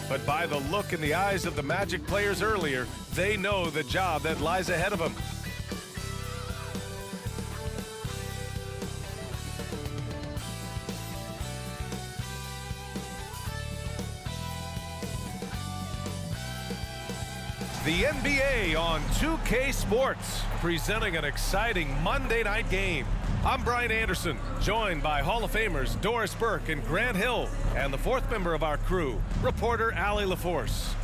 But by the look in the eyes of the Magic players earlier, they know the job that lies ahead of them. The NBA on 2K Sports, presenting an exciting Monday night game. I'm Brian Anderson, joined by Hall of Famers Doris Burke and Grant Hill, and the fourth member of our crew, reporter Allie LaForce.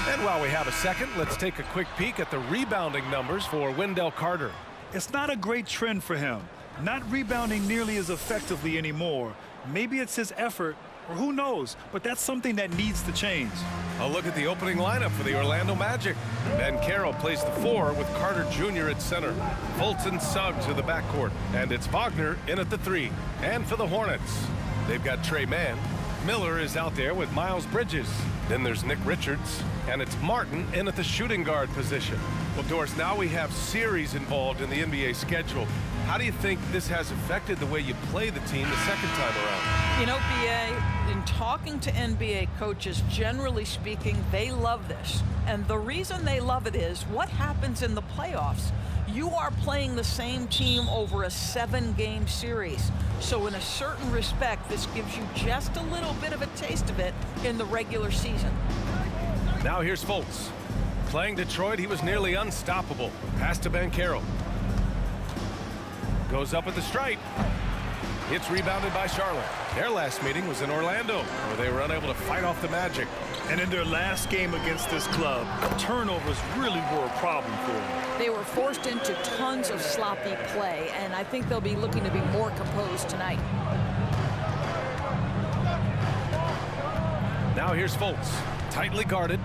And while we have a second, let's take a quick peek at the rebounding numbers for Wendell Carter. It's not a great trend for him, not rebounding nearly as effectively anymore. Maybe it's his effort, or who knows, but that's something that needs to change. A look at the opening lineup for the Orlando Magic. Banchero plays the 4 with Carter Jr. at center. Fultz and Suggs to the backcourt. And it's Wagner in at the 3. And for the Hornets, they've got Trey Mann. Miller is out there with Miles Bridges. Then there's Nick Richards. And it's Martin in at the shooting guard position. Well, Doris, now we have series involved in the NBA schedule. How do you think this has affected the way you play the team the second time around? You know, BA, in talking to NBA coaches, generally speaking, they love this. And the reason they love it is what happens in the playoffs. You are playing the same team over a 7-game series. So in a certain respect, this gives you just a little bit of a taste of it in the regular season. Now here's Fultz. Playing Detroit, he was nearly unstoppable. Pass to Banchero. Goes up at the stripe. It's rebounded by Charlotte. Their last meeting was in Orlando, where they were unable to fight off the Magic. And in their last game against this club, turnovers really were a problem for them. They were forced into tons of sloppy play, and I think they'll be looking to be more composed tonight. Now here's Fultz, tightly guarded.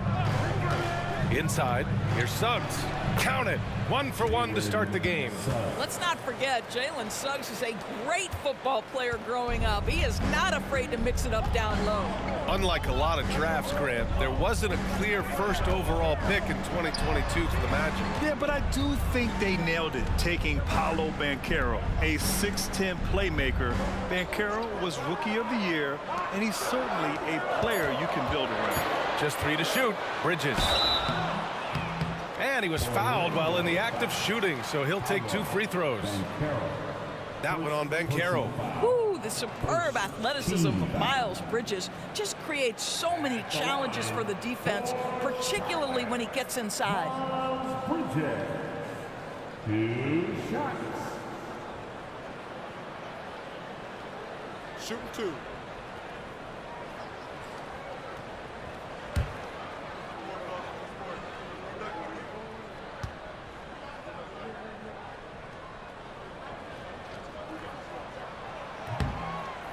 Inside, here's Suggs. Count it. 1 for 1 to start the game. Let's not forget, Jalen Suggs is a great football player growing up. He is not afraid to mix it up down low. Unlike a lot of drafts, Grant, there wasn't a clear first overall pick in 2022 for the Magic. Yeah, but I do think they nailed it, taking Paolo Banchero, a 6'10 playmaker. Banchero was Rookie of the Year, and he's certainly a player you can build around. Just 3 to shoot. Bridges. And he was fouled while in the act of shooting, so he'll take 2 free throws. That one on Banchero. Ooh, the superb athleticism of Miles Bridges just creates so many challenges for the defense, particularly when he gets inside. Bridges. 2 shots. Shooting 2.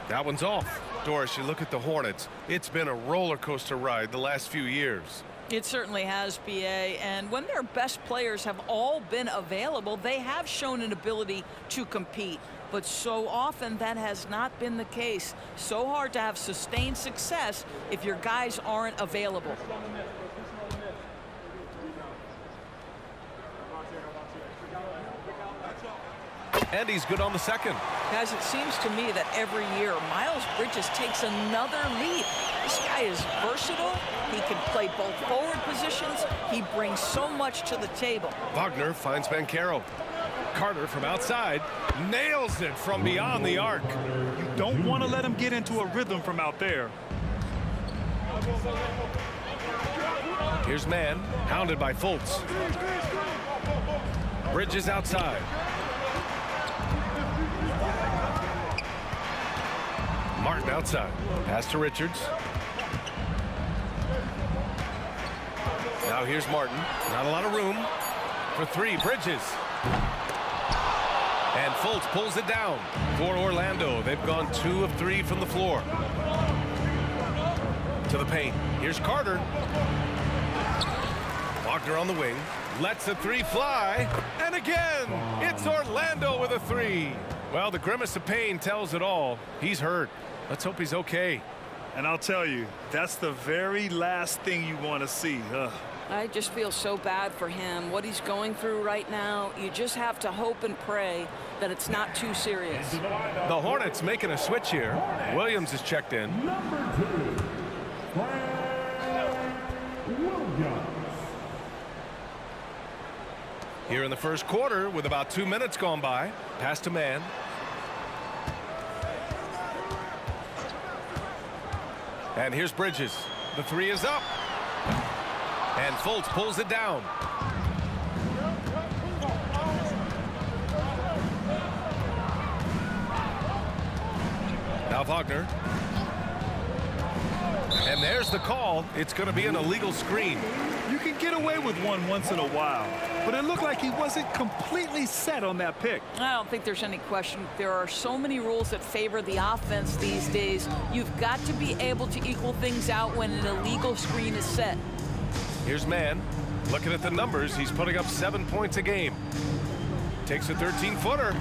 That one's off. Doris, you look at the Hornets. It's been a roller coaster ride the last few years. It certainly has, BA, and when their best players have all been available, they have shown an ability to compete. But so often that has not been the case. So hard to have sustained success if your guys aren't available. And he's good on the second. Guys, it seems to me that every year Miles Bridges takes another leap. This guy is versatile. He can play both forward positions. He brings so much to the table. Wagner finds Banchero. Carter from outside nails it from beyond the arc. You don't want to let him get into a rhythm from out there. Here's Mann, hounded by Fultz. Bridges outside. Martin outside. Pass to Richards. Now here's Martin. Not a lot of room. For 3, Bridges. And Fultz pulls it down for Orlando. They've gone 2 of 3 from the floor. To the paint. Here's Carter. Wagner on the wing. Lets a 3 fly. And again, it's Orlando with a 3. Well, the grimace of pain tells it all. He's hurt. Let's hope he's okay. And I'll tell you, that's the very last thing you want to see. I just feel so bad for him. What he's going through right now, you just have to hope and pray that it's not too serious. The Hornets making a switch here. Williams is checked in. Williams. Here in the first quarter with about 2 minutes gone by. Pass to man. And here's Bridges. The three is up. And Fultz pulls it down. Now Wagner. And there's the call. It's going to be an illegal screen. You can get away with one once in a while, but it looked like he wasn't completely set on that pick. I don't think there's any question. There are so many rules that favor the offense these days. You've got to be able to equal things out when an illegal screen is set. Here's Mann. Looking at the numbers, he's putting up 7 points a game. Takes a 13-footer.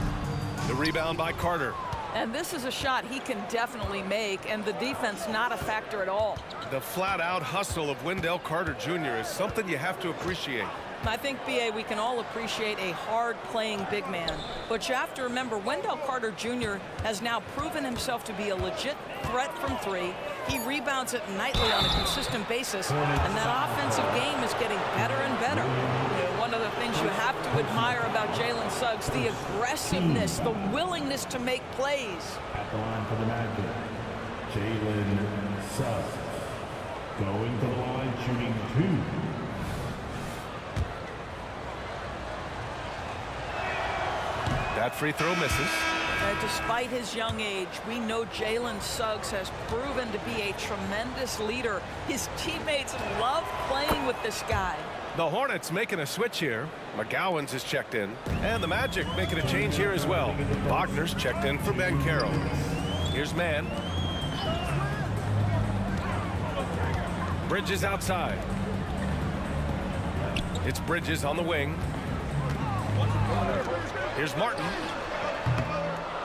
The rebound by Carter. And this is a shot he can definitely make, and the defense not a factor at all. The flat-out hustle of Wendell Carter Jr. is something you have to appreciate. I think, B.A., we can all appreciate a hard-playing big man. But you have to remember, Wendell Carter Jr. has now proven himself to be a legit threat from three. He rebounds it nightly on a consistent basis, and that offensive game is getting better and better. You know, one of the things you have to admire about Jalen Suggs, the aggressiveness, the willingness to make plays. At the line for the Magic, Jalen Suggs. Going to the line, shooting 2. That free throw misses. Despite his young age, we know Jalen Suggs has proven to be a tremendous leader. His teammates love playing with this guy. The Hornets making a switch here. McGowan's is checked in. And the Magic making a change here as well. Wagner's checked in for Banchero. Here's Mann. Bridges outside. It's Bridges on the wing. Here's Martin.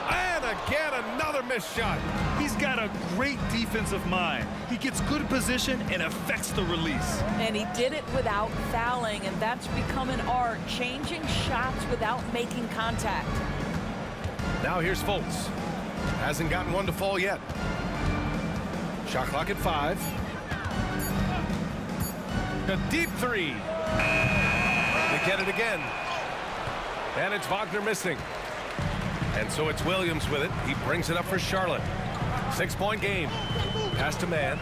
And again, another missed shot. He's got a great defensive mind. He gets good position and affects the release. And he did it without fouling, and that's become an art, changing shots without making contact. Now here's Fultz. Hasn't gotten one to fall yet. Shot clock at 5. A deep three. They get it again. And it's Wagner missing. And so it's Williams with it. He brings it up for Charlotte. 6-point game. Pass to Mann.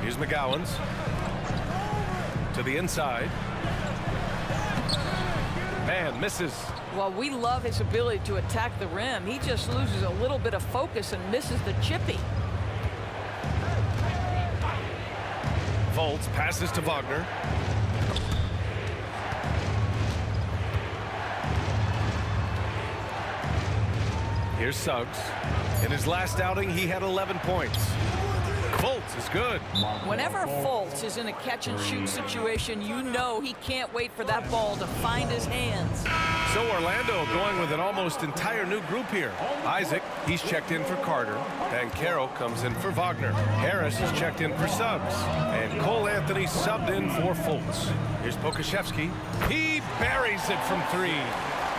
Here's McGowan's. To the inside. Mann misses. Well, we love his ability to attack the rim. He just loses a little bit of focus and misses the chippy. Fultz passes to Wagner. Here's Suggs. In his last outing, he had 11 points. Fultz is good. Whenever Fultz is in a catch-and-shoot situation, you know he can't wait for that ball to find his hands. So Orlando going with an almost entire new group here. Isaac, he's checked in for Carter. And Carroll comes in for Wagner. Harris is checked in for Suggs. And Cole Anthony subbed in for Fultz. Here's Pokashevsky. He buries it from 3.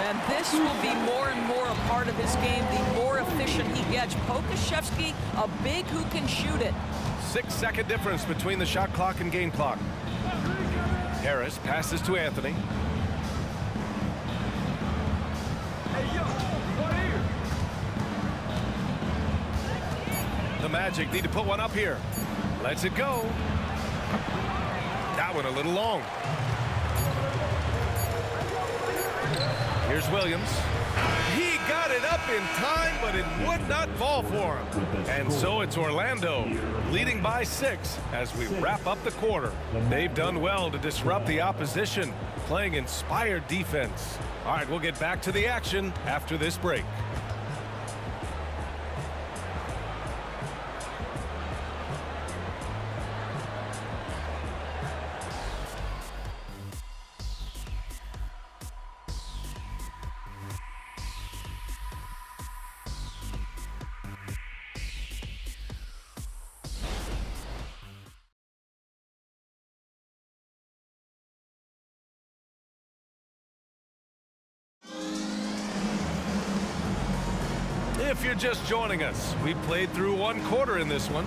And this will be more and more a part of his game, the more efficient he gets. Pokashevsky, a big who can shoot it. 6-second difference between the shot clock and game clock. Harris passes to Anthony. The Magic need to put one up here. Lets it go. That one a little long. Here's Williams. He got it up in time, but it would not fall for him. And so it's Orlando leading by 6 as we wrap up the quarter. They've done well to disrupt the opposition, playing inspired defense. All right, we'll get back to the action after this break. If you're just joining us, we played through 1 quarter in this one.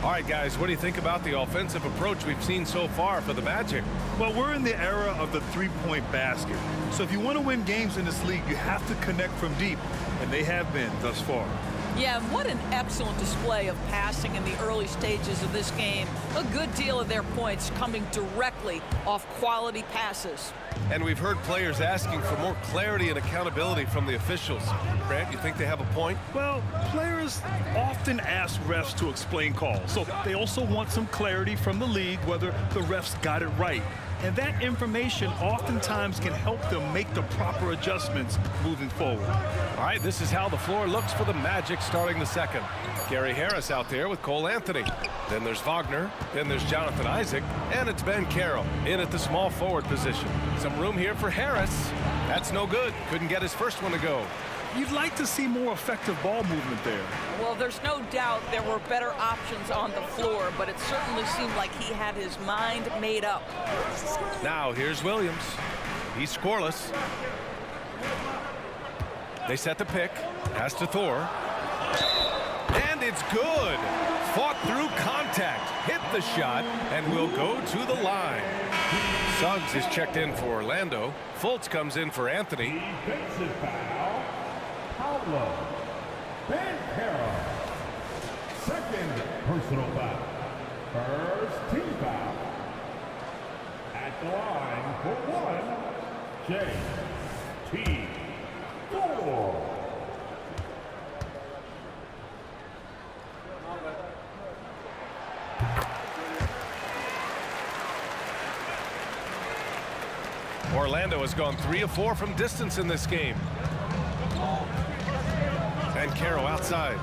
All right, guys, what do you think about the offensive approach we've seen so far for the Magic? Well, we're in the era of the three-point basket. So if you want to win games in this league, you have to connect from deep, and they have been thus far. Yeah, what an excellent display of passing in the early stages of this game. A good deal of their points coming directly off quality passes. And we've heard players asking for more clarity and accountability from the officials. Grant, you think they have a point? Well, players often ask refs to explain calls, so they also want some clarity from the league whether the refs got it right. And that information oftentimes can help them make the proper adjustments moving forward. All right, this is how the floor looks for the Magic starting the second. Gary Harris out there with Cole Anthony. Then there's Wagner. Then there's Jonathan Isaac. And it's Ben Carroll in at the small forward position. Some room here for Harris. That's no good. Couldn't get his first one to go. You'd like to see more effective ball movement there. Well, there's no doubt there were better options on the floor, but it certainly seemed like he had his mind made up. Now here's Williams. He's scoreless. They set the pick. Pass to Thor. And it's good. Fought through contact. Hit the shot and will go to the line. Suggs is checked in for Orlando. Fultz comes in for Anthony. Defensive foul. Outlaw. Ben Carroll. Second personal foul. First team foul. At the line for one, J.T. Thor. Orlando has gone 3 of 4 from distance in this game. And Carroll outside.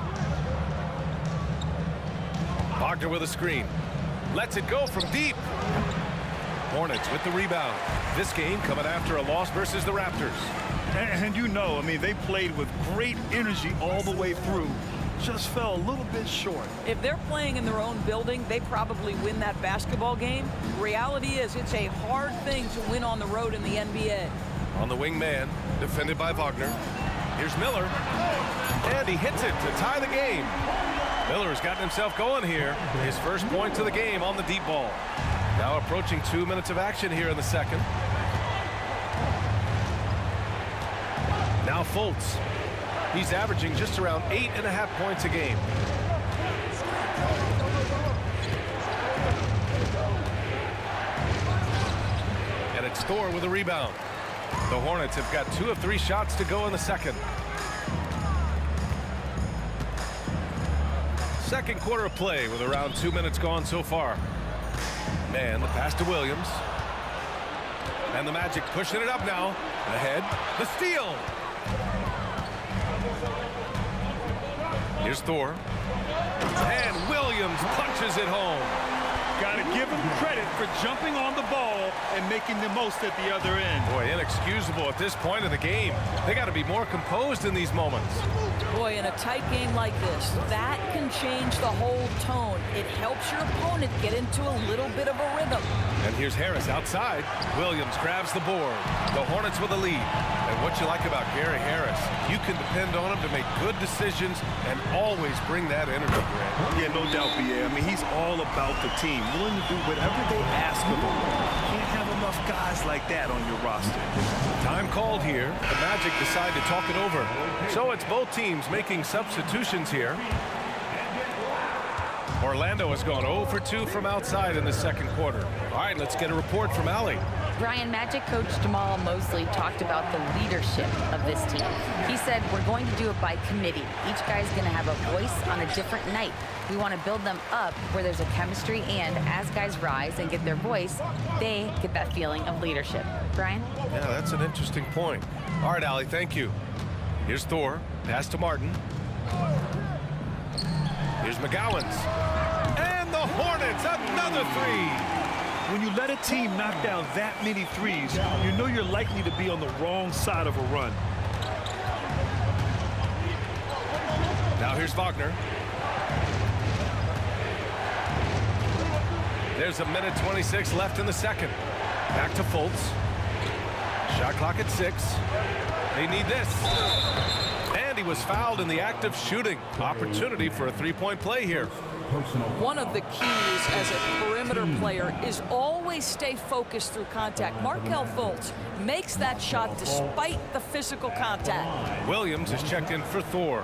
Wagner with a screen. Lets it go from deep. Hornets with the rebound. This game coming after a loss versus the Raptors. And you know, I mean, they played with great energy all the way through. Just fell a little bit short. If they're playing in their own building, they probably win that basketball game. Reality is it's a hard thing to win on the road in the NBA. On the wing man, defended by Wagner. Here's Miller. And he hits it to tie the game. Miller's gotten himself going here. His first point to the game on the deep ball. Now approaching 2 minutes of action here in the second. Now Fultz. He's averaging just around 8.5 points a game. And it's Thor with a rebound. The Hornets have got 2 of 3 shots to go in the second. Second quarter of play with around 2 minutes gone so far. Man, the pass to Williams. And the Magic pushing it up now. Ahead, the steal. Here's Thor. And Williams punches it home. Got to give him credit for jumping on the ball and making the most at the other end. Boy, inexcusable at this point of the game. They got to be more composed in these moments. Boy, in a tight game like this, that can change the whole tone. It helps your opponent get into a little bit of a rhythm. And here's Harris outside. Williams grabs the board. The Hornets with a lead. And what you like about Gary Harris, you can depend on him to make good decisions and always bring that energy, Grant. Yeah, no doubt, B.A. I mean, he's all about the team, willing to do whatever they ask of him. Can't have enough guys like that on your roster. Time called here. The Magic decide to talk it over. So it's both teams making substitutions here. Orlando has gone 0 for 2 from outside in the second quarter. All right, let's get a report from Allie. Brian, Magic coach Jamal Mosley talked about the leadership of this team. He said, we're going to do it by committee. Each guy's going to have a voice on a different night. We want to build them up where there's a chemistry, and as guys rise and get their voice, they get that feeling of leadership. Brian? Yeah, that's an interesting point. All right, Allie, thank you. Here's Thor. Pass to Martin. Here's McGowan's. And the Hornets, another three. When you let a team knock down that many threes, you know you're likely to be on the wrong side of a run. Now here's Wagner. There's a minute 26 left in the second. Back to Fultz. Shot clock at 6. They need this. And he was fouled in the act of shooting. Opportunity for a three-point play here. One of the keys as a perimeter player is always stay focused through contact. Markelle Fultz makes that shot despite the physical contact. Williams is checked in for Thor.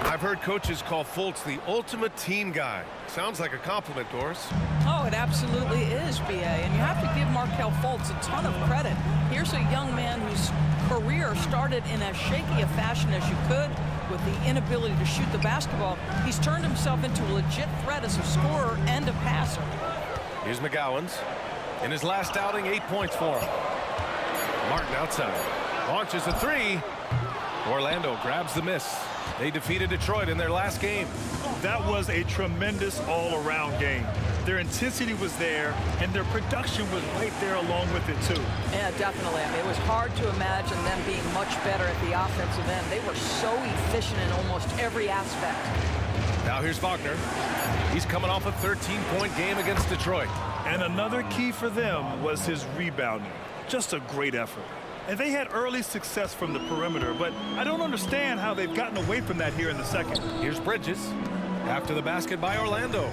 I've heard coaches call Fultz the ultimate team guy. Sounds like a compliment, Doris. Oh, it absolutely is, B.A. And you have to give Markelle Fultz a ton of credit. Here's a young man whose career started in as shaky a fashion as you could with the inability to shoot the basketball. He's turned himself into a legit threat as a scorer and a passer. Here's McGowan's. In his last outing, 8 points for him. Martin outside. Launches a three. Orlando grabs the miss. They defeated Detroit in their last game. That was a tremendous all-around game. Their intensity was there, and their production was right there along with it, too. Yeah, definitely. I mean, it was hard to imagine them being much better at the offensive end. They were so efficient in almost every aspect. Now here's Wagner. He's coming off a 13-point game against Detroit. And another key for them was his rebounding. Just a great effort. And they had early success from the perimeter, but I don't understand how they've gotten away from that here in the second. Here's Bridges. After the basket by Orlando.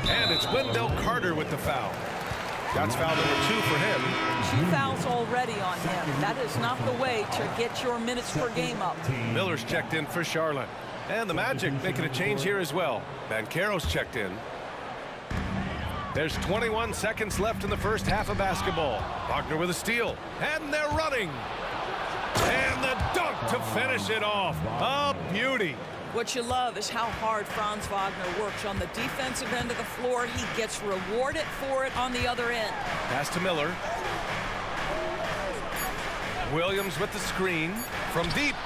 And it's Wendell Carter with the foul. That's foul number 2 for him. 2 fouls already on him. That is not the way to get your minutes per game up. Miller's checked in for Charlotte. And the Magic making a change here as well. Banchero's checked in. There's 21 seconds left in the first half of basketball. Wagner with a steal. And they're running. And the dunk to finish it off. A beauty. What you love is how hard Franz Wagner works on the defensive end of the floor. He gets rewarded for it on the other end. Pass to Miller. Williams with the screen from deep.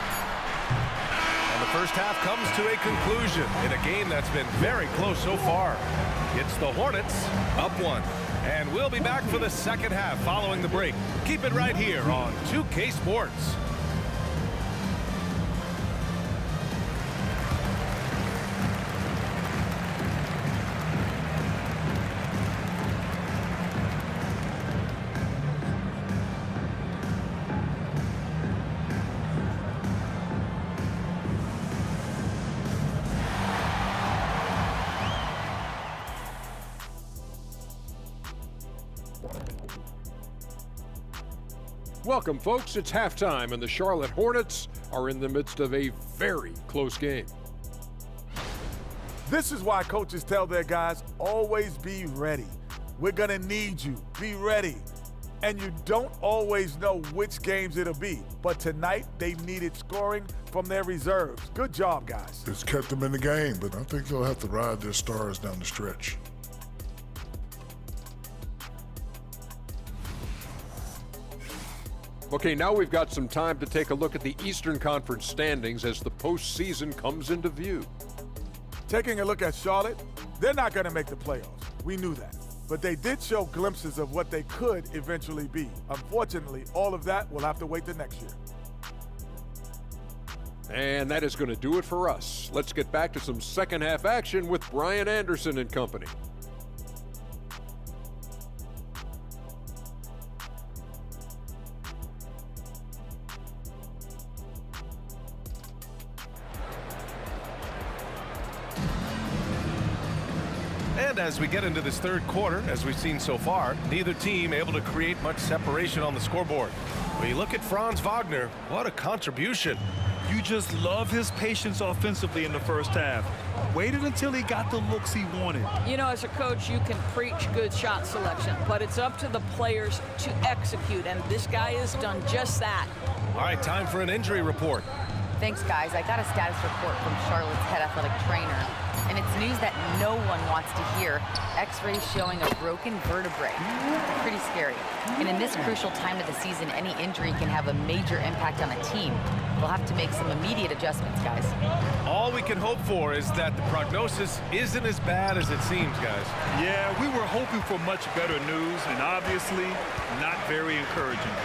And the first half comes to a conclusion in a game that's been very close so far. It's the Hornets up 1. And we'll be back for the second half following the break. Keep it right here on 2K Sports. Welcome, folks. It's halftime, and the Charlotte Hornets are in the midst of a very close game. This is why coaches tell their guys, always be ready. We're going to need you. Be ready. And you don't always know which games it'll be. But tonight, they needed scoring from their reserves. Good job, guys. It's kept them in the game, but I think they'll have to ride their stars down the stretch. Okay, now we've got some time to take a look at the Eastern Conference standings as the postseason comes into view. Taking a look at Charlotte, they're not going to make the playoffs. We knew that. But they did show glimpses of what they could eventually be. Unfortunately, all of that will have to wait till next year. And that is going to do it for us. Let's get back to some second half action with Brian Anderson and company. And as we get into this third quarter, as we've seen so far, neither team able to create much separation on the scoreboard. When you look at Franz Wagner, what a contribution. You just love his patience offensively in the first half. Waited until he got the looks he wanted. You know, as a coach, you can preach good shot selection, but it's up to the players to execute, and this guy has done just that. All right, time for an injury report. Thanks, guys. I got a status report from Charlotte's head athletic trainer, and it's news that no one wants to hear. X-rays showing a broken vertebrae. Pretty scary. And in this crucial time of the season, any injury can have a major impact on a team. They'll have to make some immediate adjustments, guys. All we can hope for is that the prognosis isn't as bad as it seems, guys. Yeah, we were hoping for much better news, and obviously not very encouraging.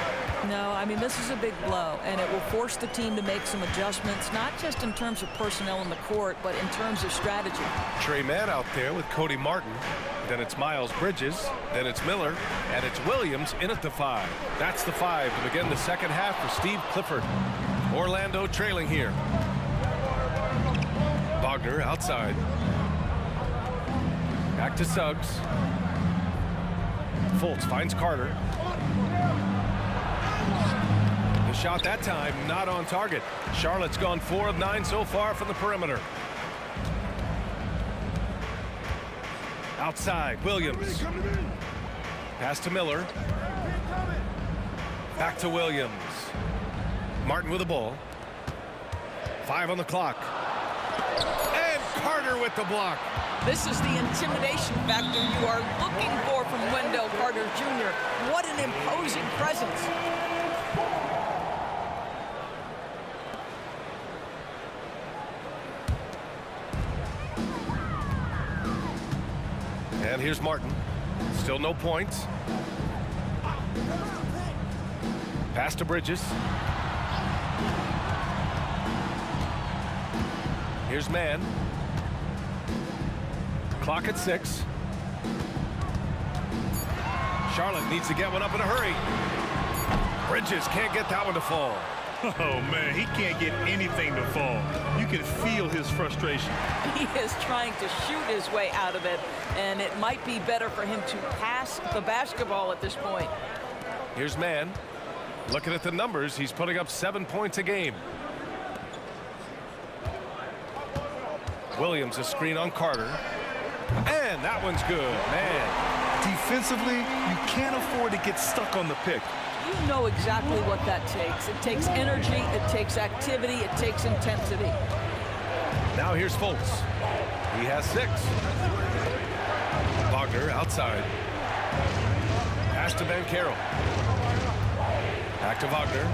No, I mean, this is a big blow, and it will force the team to make some adjustments, not just in terms of personnel in the court, but in terms of strategy. Trey Mann out there with Cody Martin. Then it's Miles Bridges. Then it's Miller. And it's Williams in at the 5. That's the 5 to begin the second half for Steve Clifford. Orlando trailing here. Wagner outside. Back to Suggs. Fultz finds Carter. The shot that time not on target. Charlotte's gone 4 of 9 so far from the perimeter. Outside, Williams. Pass to Miller. Back to Williams. Martin with the ball. 5 on the clock. And Carter with the block. This is the intimidation factor you are looking for from Wendell Carter Jr. What an imposing presence. And here's Martin. Still no points. Pass to Bridges. Here's Mann. Clock at 6. Charlotte needs to get one up in a hurry. Bridges can't get that one to fall. Oh, man, he can't get anything to fall. You can feel his frustration. He is trying to shoot his way out of it, and it might be better for him to pass the basketball at this point. Here's Mann. Looking at the numbers, he's putting up 7 points a game. Williams a screen on Carter. And that one's good, man. Defensively, you can't afford to get stuck on the pick. You know exactly what that takes. It takes energy, it takes activity, it takes intensity. Now here's Fultz. He has 6. Wagner outside. Pass to Banchero. Back to Wagner.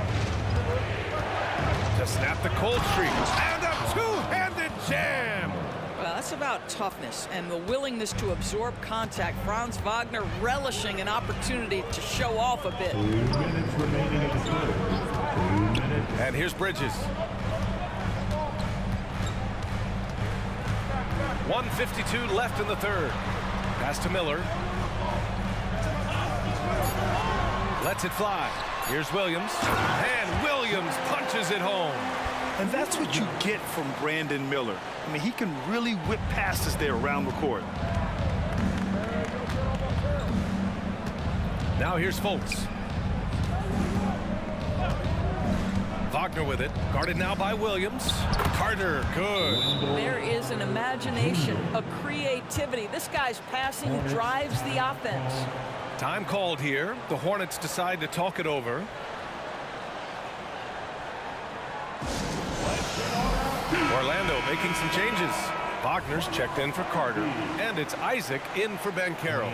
To snap the cold streak. And a two-handed jam. Well, that's about toughness and the willingness to absorb contact. Franz Wagner relishing an opportunity to show off a bit. 2 minutes remaining in the quarter. 2 minutes. And here's Bridges. 1:52 left in the third. Pass to Miller. Lets it fly. Here's Williams. And Williams punches it home. And that's what you get from Brandon Miller. I mean, he can really whip passes there around the court. Now here's Fultz. Wagner with it. Guarded now by Williams. Carter, good. There is an imagination, a creativity. This guy's passing drives the offense. Time called here. The Hornets decide to talk it over. Orlando making some changes. Wagner's checked in for Carter. And it's Isaac in for Banchero.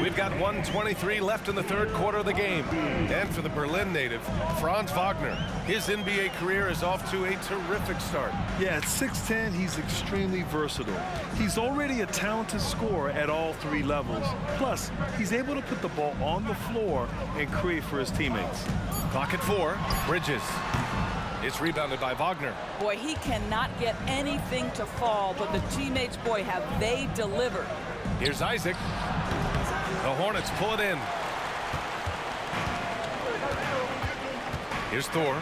We've got 1:23 left in the third quarter of the game. And for the Berlin native, Franz Wagner. His NBA career is off to a terrific start. Yeah, at 6'10", he's extremely versatile. He's already a talented scorer at all 3 levels. Plus, he's able to put the ball on the floor and create for his teammates. Clock at 4. Bridges. It's rebounded by Wagner. Boy, he cannot get anything to fall, but the teammates, boy, have they delivered. Here's Isaac. The Hornets pull it in. Here's Thor.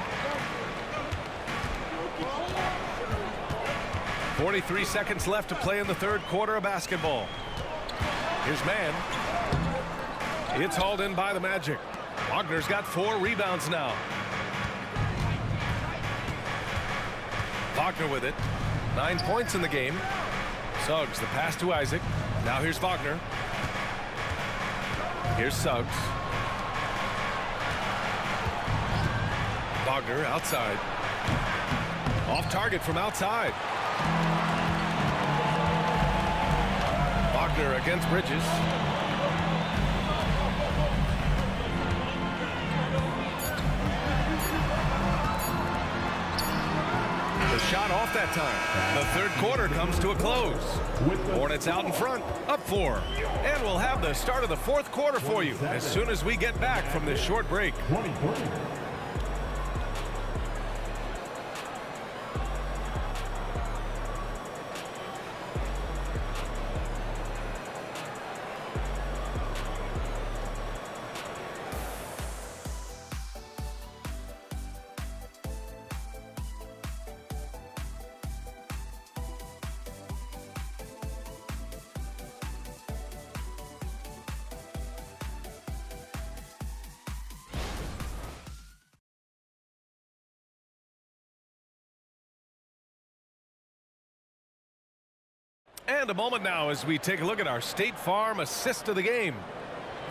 43 seconds left to play in the third quarter of basketball. Here's Mann. It's hauled in by the Magic. Wagner's got 4 rebounds now. Wagner with it. 9 points in the game. Suggs, the pass to Isaac. Now here's Wagner. Here's Suggs. Wagner outside. Off target from outside. Wagner against Bridges. The shot off that time. The third quarter comes to a close. Hornets out in front, up 4. And we'll have the start of the fourth quarter for you as soon as we get back from this short break. And a moment now as we take a look at our State Farm assist of the game.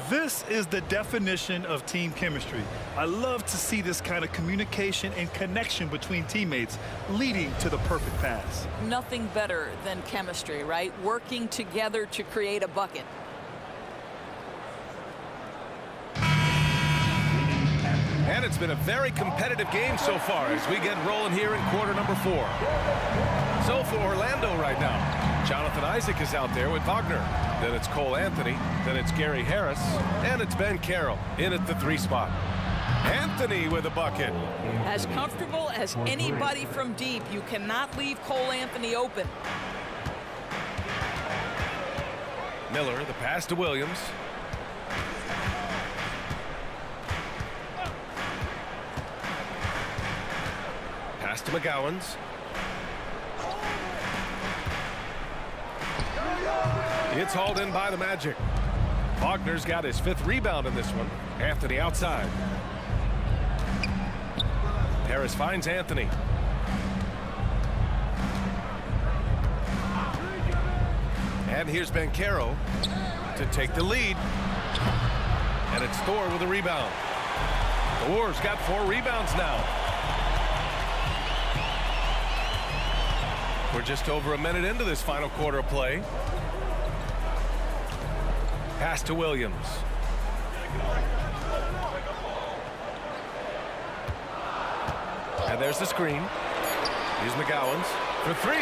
This is the definition of team chemistry. I love to see this kind of communication and connection between teammates leading to the perfect pass. Nothing better than chemistry, right? Working together to create a bucket. And it's been a very competitive game so far as we get rolling here in quarter number 4. So for Orlando right now, Jonathan Isaac is out there with Wagner. Then it's Cole Anthony. Then it's Gary Harris. And it's Ben Carroll in at the 3 spot. Anthony with a bucket. As comfortable as anybody from deep. You cannot leave Cole Anthony open. Miller, the pass to Williams. Pass to McGowan's. It's hauled in by the Magic. Wagner's got his 5th rebound in this one. Anthony outside. Harris finds Anthony. And here's Ben Carroll to take the lead. And it's Thor with a rebound. Thor's got 4 rebounds now. We're just over a minute into this final quarter of play. Pass to Williams. And there's the screen. Here's McGowan's for 3.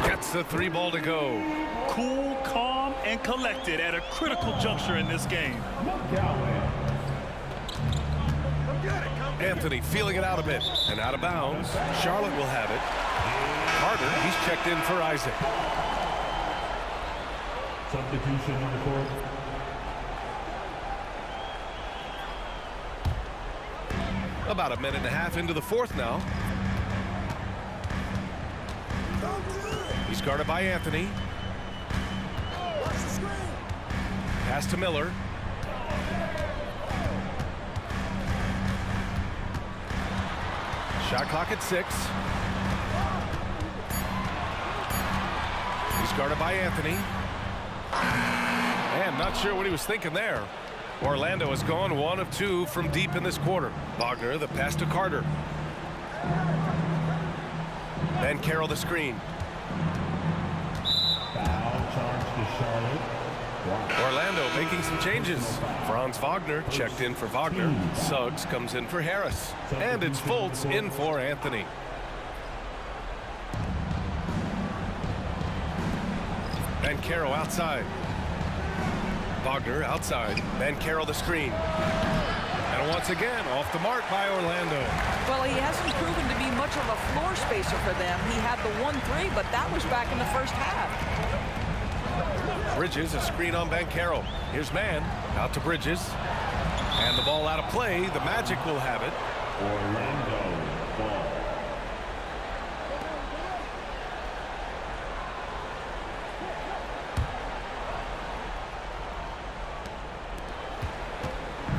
Gets the 3 ball to go. Cool, calm, and collected at a critical juncture in this game. Anthony feeling it out a bit and out of bounds. Charlotte will have it. Carter, he's checked in for Isaac. Substitution number 4. About a minute and a half into the fourth now. He's guarded by Anthony. Pass to Miller. Shot clock at 6. He's guarded by Anthony. And not sure what he was thinking there. Orlando has gone 1 of 2 from deep in this quarter. Wagner, the pass to Carter. Ben Carroll, the screen. Foul charge to Charlotte. Orlando making some changes. Franz Wagner checked in for Wagner. Suggs comes in for Harris. And it's Fultz in for Anthony. Ben Carroll outside. Wagner outside. Ben Carroll the screen. And once again, off the mark by Orlando. Well, he hasn't proven to be much of a floor spacer for them. He had the 1-3, but that was back in the first half. Bridges, a screen on Ben Carroll. Here's Mann, out to Bridges. And the ball out of play. The Magic will have it. Orlando ball.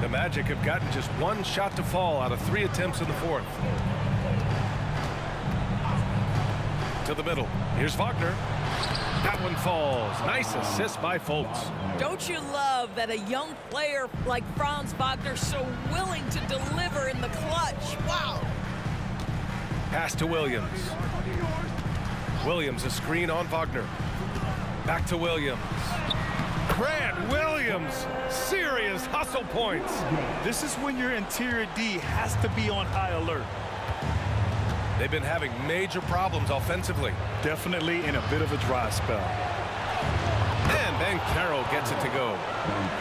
The Magic have gotten just 1 shot to fall out of 3 attempts in the fourth. To the middle. Here's Wagner. That one falls. Nice assist by Fultz. Don't you love that a young player like Franz Wagner so willing to deliver in the clutch? Wow. Pass to Williams. Williams, a screen on Wagner. Back to Williams. Grant Williams, serious hustle points. This is when your interior D has to be on high alert. They've been having major problems offensively. Definitely in a bit of a dry spell. And Banchero gets it to go.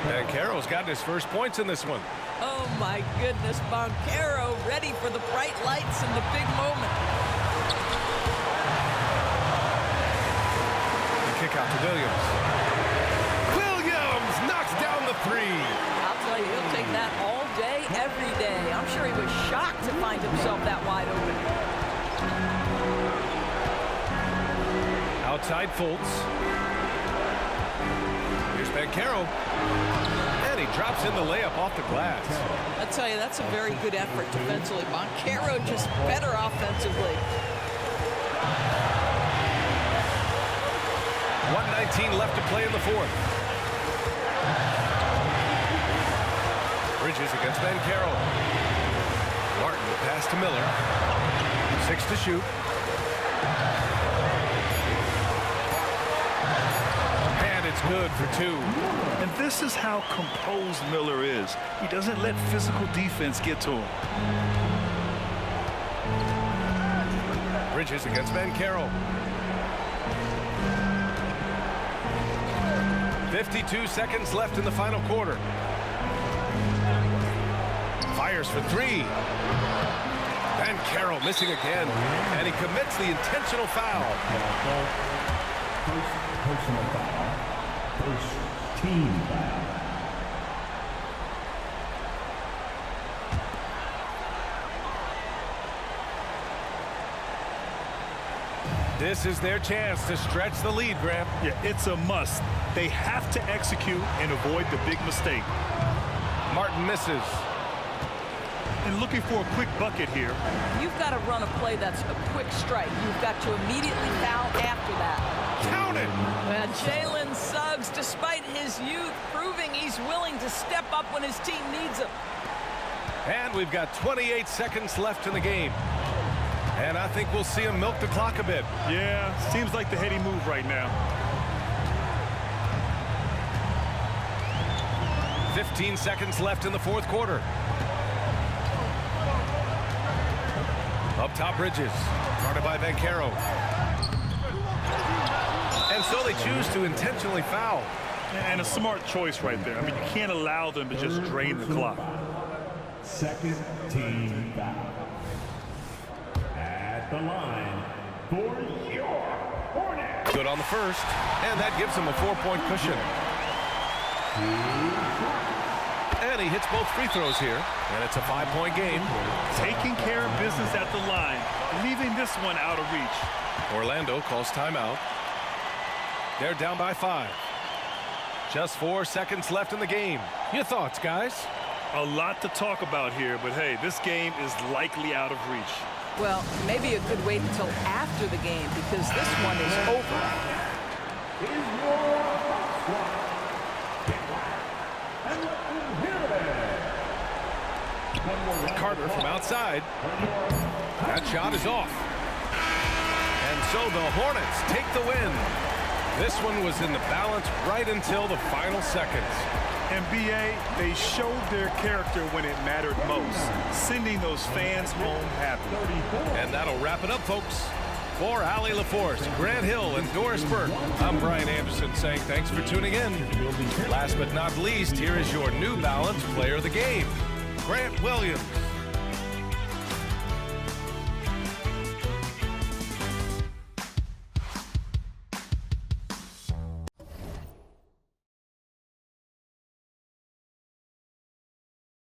Banchero's gotten his first points in this one. Oh my goodness, Banchero ready for the bright lights and the big moment. The kick out to Williams. Williams knocks down the three. I'll tell you, he'll take that all day, every day. I'm sure he was shocked to find himself that wide open. Outside Fultz. Here's Banchero. And he drops in the layup off the glass. I'll tell you, that's a very good effort defensively. Banchero just better offensively. 1:19 left to play in the fourth. Bridges against Banchero. Martin the pass to Miller. 6 to shoot. And it's good for 2. And this is how composed Miller is. He doesn't let physical defense get to him. Bridges against Banchero. 52 seconds left in the final quarter. Fires for 3. Banchero missing again, and he commits the intentional foul. First personal foul. First team foul. This is their chance to stretch the lead, Graham. Yeah, it's a must. They have to execute and avoid the big mistake. Martin misses. And looking for a quick bucket here. You've got to run a play that's a quick strike. You've got to immediately foul after that. Count it! Well, Jalen Suggs, despite his youth, proving he's willing to step up when his team needs him. And we've got 28 seconds left in the game. And I think we'll see him milk the clock a bit. Yeah, seems like the heady move right now. 15 seconds left in the fourth quarter. Up top, Bridges. Guarded by Banchero. And so they choose to intentionally foul. And a smart choice right there. I mean, you can't allow them to just drain the clock. Second team foul. At the line for your Hornets. Good on the first, and that gives him a 4-point cushion. And he hits both free throws here, and it's a 5-point game. Taking care of business at the line, leaving this one out of reach. Orlando calls timeout. They're down by 5. Just 4 seconds left in the game. Your thoughts, guys? A lot to talk about here, but hey, this game is likely out of reach. Well, maybe a good wait until after the game because this one is over. Carter from outside. That shot is off. And so the Hornets take the win. This one was in the balance right until the final seconds. NBA, they showed their character when it mattered most, sending those fans home happy. And that'll wrap it up, folks. For Allie LaForce, Grant Hill, and Doris Burke, I'm Brian Anderson saying thanks for tuning in. Last but not least, here is your New Balance Player of the Game, Grant Williams.